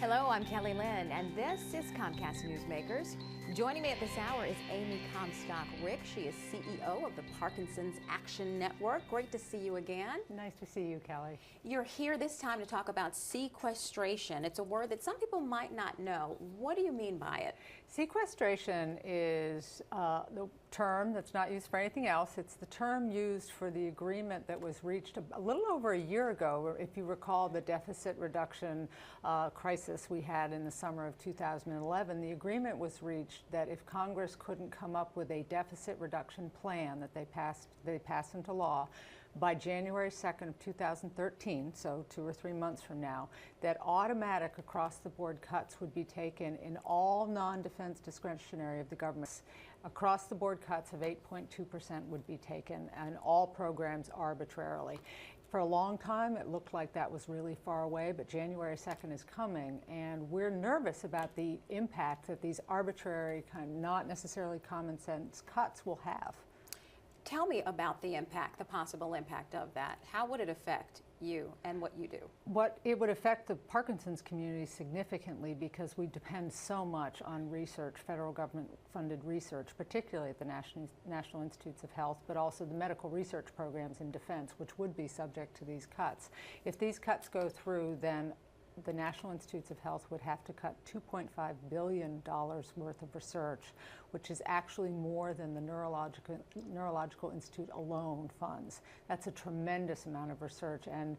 Hello, I'm Kellye Lynn, and this is Comcast Newsmakers. Joining me at this hour is Amy Comstock. She is CEO of the Parkinson's Action Network. Great to see you again. Nice to see you, Kellye. You're here this time to talk about sequestration. It's a word that some people might not know. What do you mean by it? Sequestration is the term that's not used for anything else. It's the term used for the agreement that was reached a little over a year ago. If you recall the deficit reduction crisis we had in the summer of 2011, the agreement was reached that if Congress couldn't come up with a deficit reduction plan that they passed into law by January 2nd of 2013, so 2 or 3 months from now, that automatic across-the-board cuts would be taken in all non-defense discretionary of the government. Across-the-board cuts of 8.2% would be taken, and all programs arbitrarily. For a long time, it looked like that was really far away, but January 2nd is coming, and we're nervous about the impact that these arbitrary, not necessarily common sense cuts will have. Tell me about the impact, the possible impact of that. How would it affect you and what you do? It would affect the Parkinson's community significantly because we depend so much on research, federal government funded research, particularly at the National Institutes of Health, but also the medical research programs in defense, which would be subject to these cuts. If these cuts go through, then the National Institutes of Health would have to cut $2.5 billion worth of research, which is actually more than the Neurological Institute alone funds. That's a tremendous amount of research. And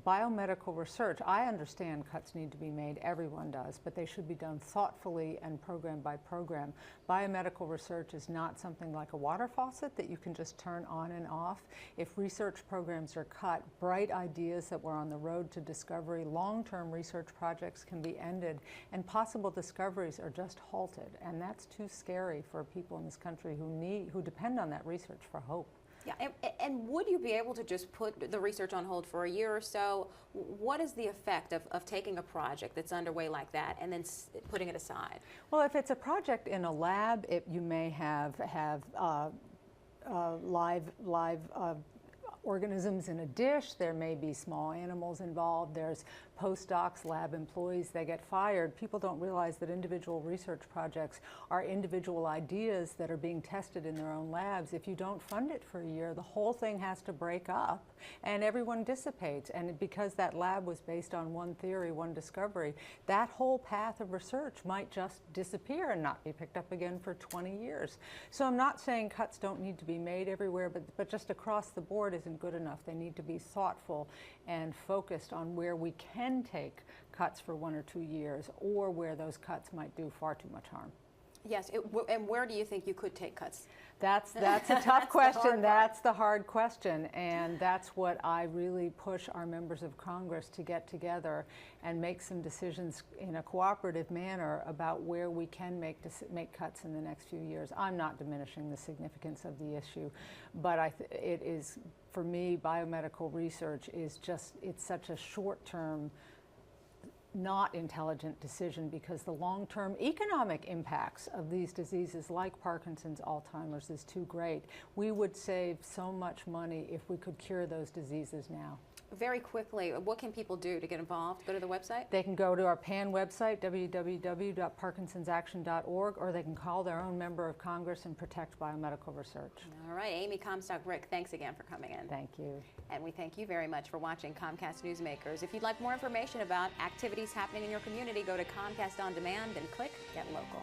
biomedical research, I understand cuts need to be made, everyone does, but they should be done thoughtfully and program by program. Biomedical research is not something like a water faucet that you can just turn on and off. If research programs are cut, bright ideas that were on the road to discovery, long-term research projects can be ended, and possible discoveries are just halted, and that's too scary for people in this country who depend on that research for hope. Yeah, and would you be able to just put the research on hold for a year or so? What is the effect of taking a project that's underway like that and then putting it aside? Well, if it's a project in a lab, you may have live organisms in a dish. There may be small animals involved. There's postdocs, lab employees, they get fired. People don't realize that individual research projects are individual ideas that are being tested in their own labs. If you don't fund it for a year, the whole thing has to break up and everyone dissipates. And because that lab was based on one theory, one discovery, that whole path of research might just disappear and not be picked up again for 20 years. So I'm not saying cuts don't need to be made everywhere, but just across the board isn't good enough. They need to be thoughtful and focused on where we can take cuts for 1 or 2 years, or where those cuts might do far too much harm. Yes, and where do you think you could take cuts? That's a tough question. That's the hard question, and that's what I really push our members of Congress to get together and make some decisions in a cooperative manner about where we can make cuts in the next few years. I'm not diminishing the significance of the issue, but it is, for me, biomedical research is it's such a short-term, not intelligent decision, because the long-term economic impacts of these diseases like Parkinson's, Alzheimer's is too great. We would save so much money if we could cure those diseases now. Very quickly, what can people do to get involved? Go to the website? They can go to our PAN website, www.parkinsonsaction.org, or they can call their own member of Congress and protect biomedical research. All right, Amy Comstock, thanks again for coming in. Thank you. And we thank you very much for watching Comcast Newsmakers. If you'd like more information about activities happening in your community, go to Comcast On Demand and click Get Local.